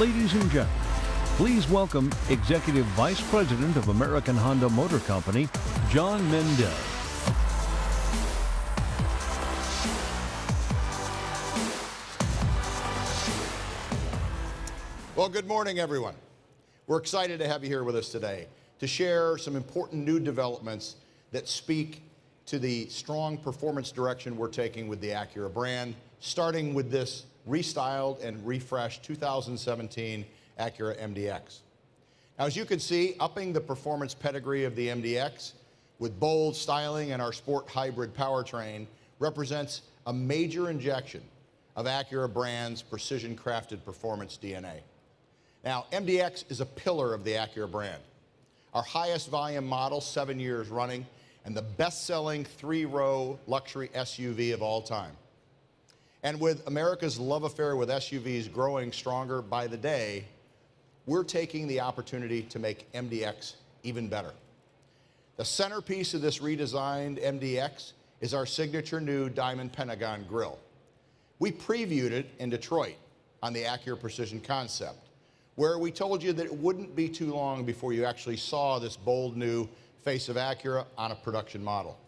Ladies and gentlemen, please welcome Executive Vice President of American Honda Motor Company, John Mendez. Well, good morning, everyone. We're excited to have you here with us today to share some important new developments that speak to the strong performance direction we're taking with the Acura brand, starting with this restyled and refreshed 2017 Acura MDX. Now, as you can see, upping the performance pedigree of the MDX with bold styling and our sport hybrid powertrain represents a major injection of Acura brand's precision-crafted performance DNA. Now, MDX is a pillar of the Acura brand, our highest volume model, 7 years running, and the best-selling 3-row luxury SUV of all time. And with America's love affair with SUVs growing stronger by the day, we're taking the opportunity to make MDX even better. The centerpiece of this redesigned MDX is our signature new Diamond Pentagon grille. We previewed it in Detroit on the Acura Precision Concept, where we told you that it wouldn't be too long before you actually saw this bold new face of Acura on a production model.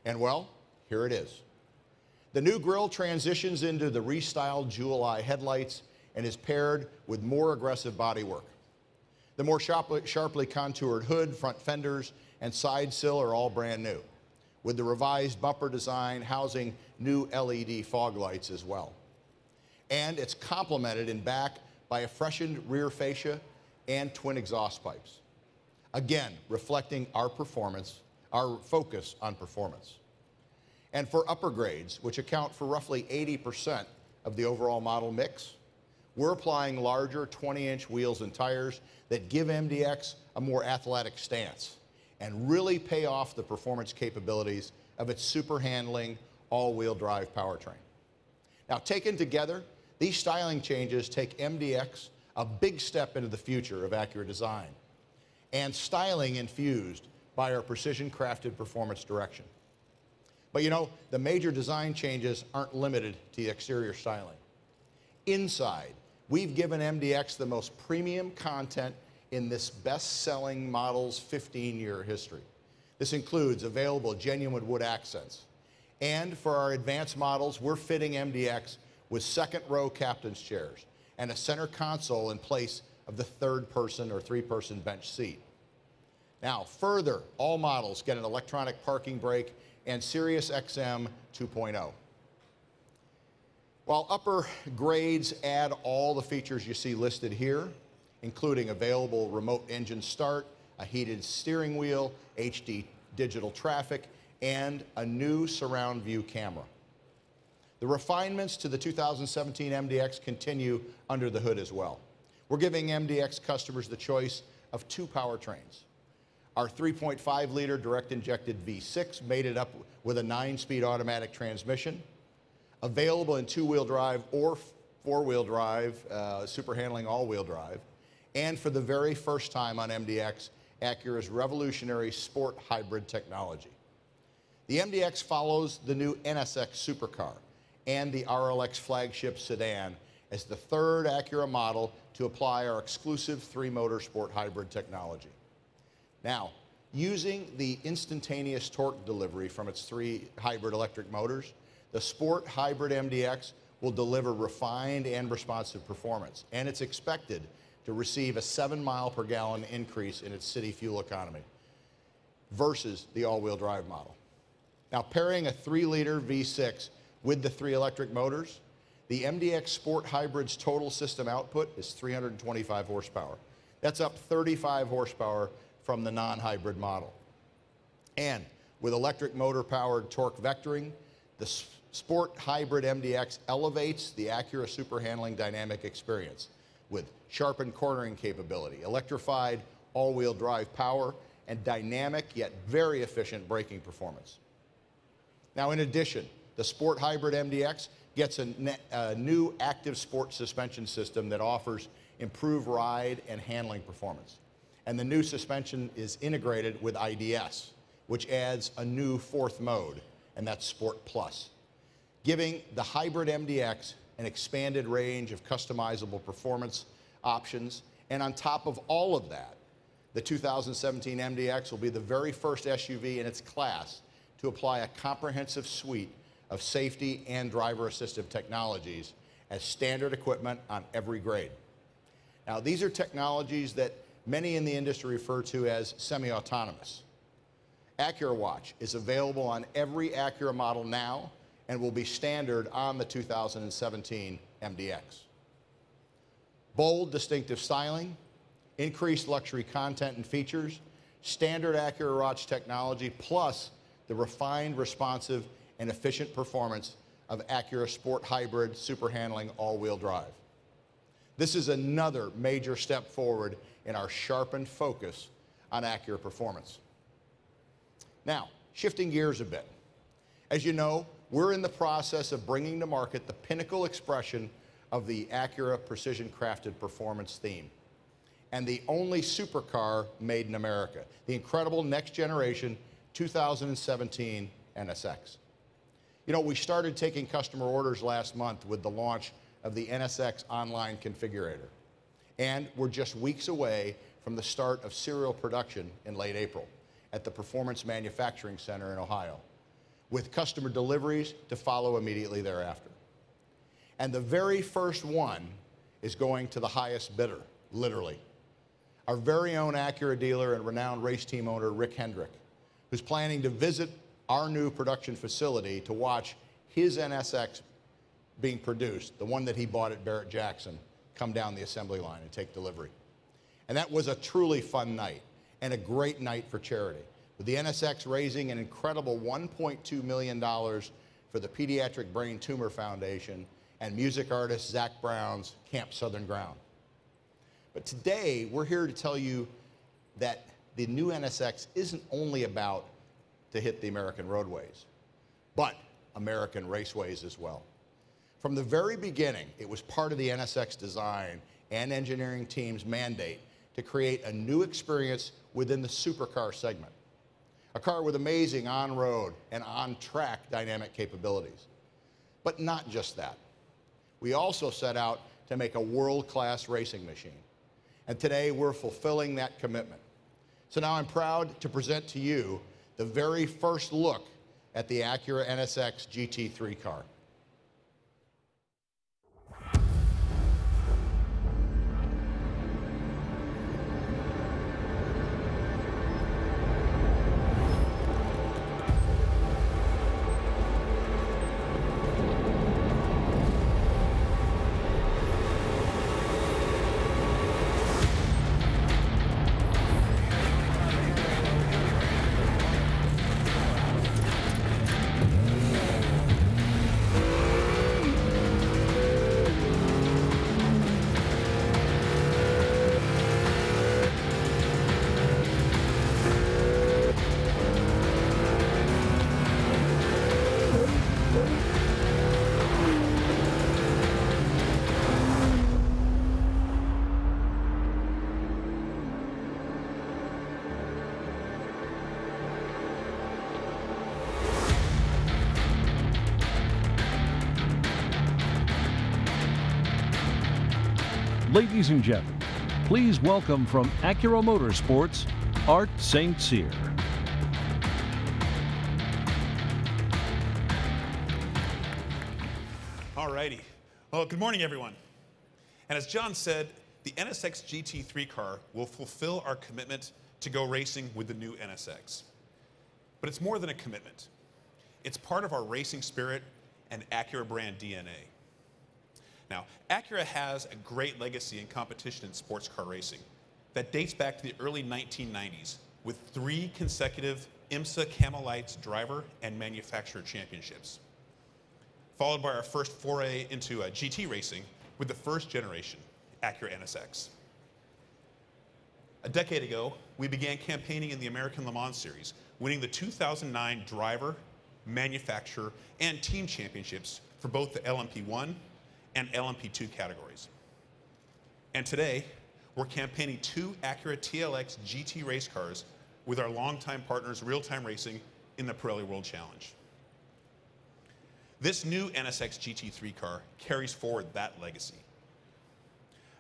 And well, here it is. The new grille transitions into the restyled jewel eye headlights and is paired with more aggressive bodywork. The more sharply contoured hood, front fenders, and side sill are all brand new, with the revised bumper design housing new LED fog lights as well. And it's complemented in back by a freshened rear fascia and twin exhaust pipes. Again, reflecting our performance, our focus on performance. And for upper grades, which account for roughly 80% of the overall model mix, we're applying larger 20-inch wheels and tires that give MDX a more athletic stance and really pay off the performance capabilities of its super handling all-wheel drive powertrain. Now, taken together, these styling changes take MDX a big step into the future of Acura design and styling infused by our precision-crafted performance direction. But you know, the major design changes aren't limited to the exterior styling. Inside, we've given MDX the most premium content in this best-selling model's 15-year history. This includes available genuine wood accents. And for our advanced models, we're fitting MDX with second-row captain's chairs and a center console in place of the third-person or three-person bench seat. Now, further, all models get an electronic parking brake and Sirius XM 2.0. While upper grades add all the features you see listed here, including available remote engine start, a heated steering wheel, HD digital traffic, and a new surround view camera. The refinements to the 2017 MDX continue under the hood as well. We're giving MDX customers the choice of two powertrains. Our 3.5-liter direct-injected V6 mated up with a 9-speed automatic transmission, available in two-wheel drive or four-wheel drive, super handling all-wheel drive, and for the very first time on MDX, Acura's revolutionary sport hybrid technology. The MDX follows the new NSX supercar and the RLX flagship sedan as the third Acura model to apply our exclusive 3-motor sport hybrid technology. Now, using the instantaneous torque delivery from its 3 hybrid electric motors, the sport hybrid MDX will deliver refined and responsive performance, and it's expected to receive a 7-mile-per-gallon increase in its city fuel economy versus the all-wheel drive model. Now, pairing a 3-liter V6 with the 3 electric motors, the MDX Sport Hybrid's total system output is 325 horsepower. That's up 35 horsepower from the non-hybrid model. And with electric motor-powered torque vectoring, the Sport Hybrid MDX elevates the Acura super handling dynamic experience with sharpened cornering capability, electrified all-wheel drive power, and dynamic yet very efficient braking performance. Now, in addition, the Sport Hybrid MDX gets a new active sport suspension system that offers improved ride and handling performance. And the new suspension is integrated with IDS, which adds a new 4th mode, and that's Sport Plus, giving the hybrid MDX an expanded range of customizable performance options. And on top of all of that, the 2017 MDX will be the very first SUV in its class to apply a comprehensive suite of safety and driver assistive technologies as standard equipment on every grade. Now, these are technologies that many in the industry refer to as semi-autonomous. Acura Watch is available on every Acura model now and will be standard on the 2017 MDX. Bold, distinctive styling, increased luxury content and features, standard Acura Watch technology, plus the refined, responsive, and efficient performance of Acura Sport Hybrid Super Handling all-wheel drive. This is another major step forward in our sharpened focus on Acura performance. Now, shifting gears a bit. As you know, we're in the process of bringing to market the pinnacle expression of the Acura precision-crafted performance theme, and the only supercar made in America, the incredible next-generation 2017 NSX. You know, we started taking customer orders last month with the launch of the NSX online configurator, and we're just weeks away from the start of serial production in late April at the Performance Manufacturing Center in Ohio, with customer deliveries to follow immediately thereafter. And the very first one is going to the highest bidder, literally. Our very own Acura dealer and renowned race team owner, Rick Hendrick, who's planning to visit our new production facility to watch his NSX being produced, the one that he bought at Barrett-Jackson, come down the assembly line and take delivery. And that was a truly fun night and a great night for charity, with the NSX raising an incredible $1.2 million for the Pediatric Brain Tumor Foundation and music artist Zach Brown's Camp Southern Ground. But today, we're here to tell you that the new NSX isn't only about to hit the American roadways, but American raceways as well. From the very beginning, it was part of the NSX design and engineering team's mandate to create a new experience within the supercar segment. A car with amazing on-road and on-track dynamic capabilities. But not just that. We also set out to make a world-class racing machine. And today, we're fulfilling that commitment. So now I'm proud to present to you the very first look at the Acura NSX GT3 car. Ladies and gentlemen, please welcome from Acura Motorsports, Art St. Cyr. All righty. Well, good morning, everyone. And as John said, the NSX GT3 car will fulfill our commitment to go racing with the new NSX. But it's more than a commitment. It's part of our racing spirit and Acura brand DNA. Now, Acura has a great legacy in competition in sports car racing that dates back to the early 1990s with 3 consecutive IMSA Camel Lights driver and manufacturer championships, followed by our first foray into GT racing with the first generation Acura NSX. A decade ago, we began campaigning in the American Le Mans Series, winning the 2009 driver, manufacturer, and team championships for both the LMP1 and LMP2 categories. And today, we're campaigning 2 Acura TLX GT race cars with our longtime partners Real Time Racing in the Pirelli World Challenge. This new NSX GT3 car carries forward that legacy.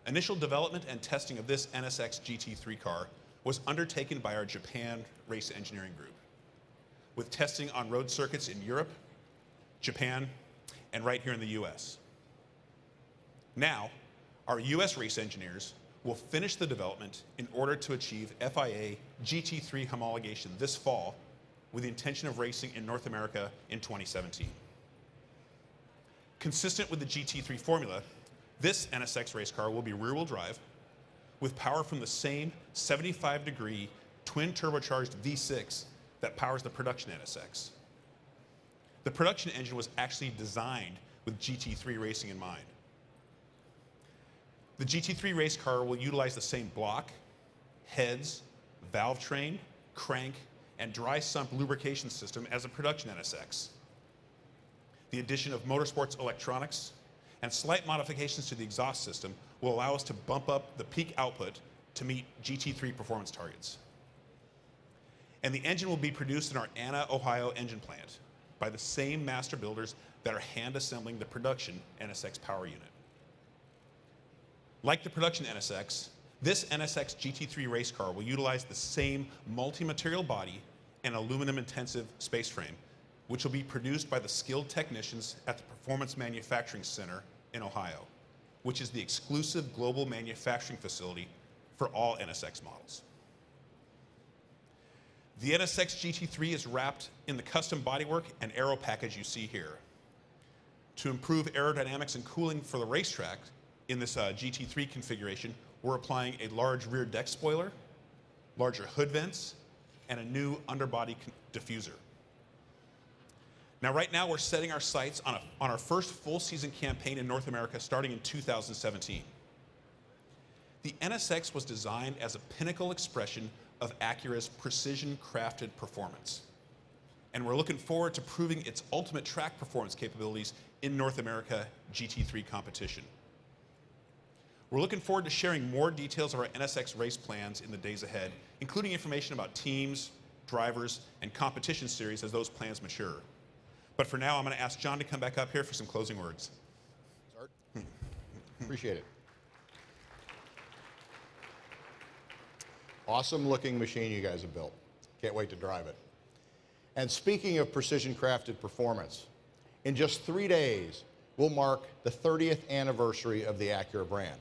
Initial development and testing of this NSX GT3 car was undertaken by our Japan Race Engineering Group, with testing on road circuits in Europe, Japan, and right here in the US. Now, our US race engineers will finish the development in order to achieve FIA GT3 homologation this fall, with the intention of racing in North America in 2017. Consistent with the GT3 formula, this NSX race car will be rear-wheel drive with power from the same 75-degree twin turbocharged V6 that powers the production NSX. The production engine was actually designed with GT3 racing in mind. The GT3 race car will utilize the same block, heads, valve train, crank, and dry sump lubrication system as a production NSX. The addition of motorsports electronics and slight modifications to the exhaust system will allow us to bump up the peak output to meet GT3 performance targets. And the engine will be produced in our Anna, Ohio engine plant by the same master builders that are hand assembling the production NSX power unit. Like the production NSX, this NSX GT3 race car will utilize the same multi-material body and aluminum-intensive space frame, which will be produced by the skilled technicians at the Performance Manufacturing Center in Ohio, which is the exclusive global manufacturing facility for all NSX models. The NSX GT3 is wrapped in the custom bodywork and aero package you see here. To improve aerodynamics and cooling for the racetrack in this GT3 configuration, we're applying a large rear deck spoiler, larger hood vents, and a new underbody diffuser. Now, right now, we're setting our sights on our first full season campaign in North America starting in 2017. The NSX was designed as a pinnacle expression of Acura's precision-crafted performance. And we're looking forward to proving its ultimate track performance capabilities in North America GT3 competition. We're looking forward to sharing more details of our NSX race plans in the days ahead, including information about teams, drivers, and competition series as those plans mature. But for now, I'm going to ask John to come back up here for some closing words. Art. Appreciate it. Awesome looking machine you guys have built. Can't wait to drive it. And speaking of precision crafted performance, in just 3 days, we'll mark the 30th anniversary of the Acura brand.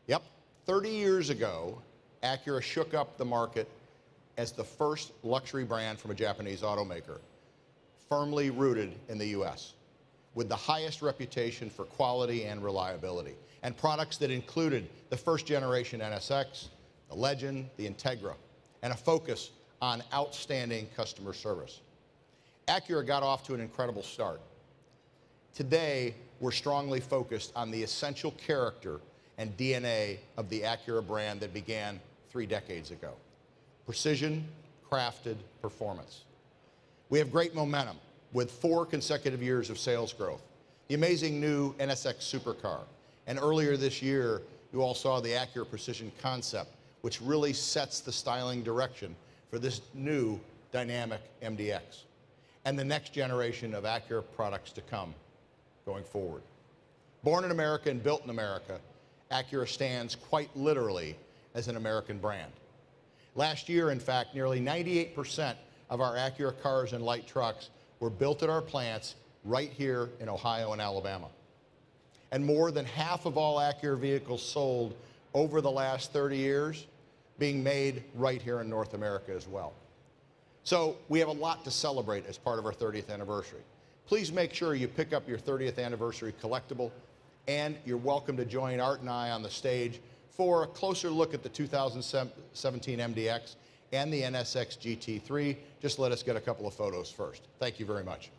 Yep, 30 years ago, Acura shook up the market as the first luxury brand from a Japanese automaker, firmly rooted in the US, with the highest reputation for quality and reliability, and products that included the first generation NSX, the Legend, the Integra, and a focus on outstanding customer service. Acura got off to an incredible start. Today, we're strongly focused on the essential character and DNA of the Acura brand that began 3 decades ago. Precision, crafted performance. We have great momentum with 4 consecutive years of sales growth, the amazing new NSX supercar, and earlier this year, you all saw the Acura Precision Concept, which really sets the styling direction for this new dynamic MDX, and the next generation of Acura products to come going forward. Born in America and built in America, Acura stands quite literally as an American brand. Last year, in fact, nearly 98% of our Acura cars and light trucks were built at our plants right here in Ohio and Alabama. And more than half of all Acura vehicles sold over the last 30 years being made right here in North America as well. So we have a lot to celebrate as part of our 30th anniversary. Please make sure you pick up your 30th anniversary collectible, and you're welcome to join Art and I on the stage for a closer look at the 2017 MDX and the NSX GT3. Just let us get a couple of photos first. Thank you very much.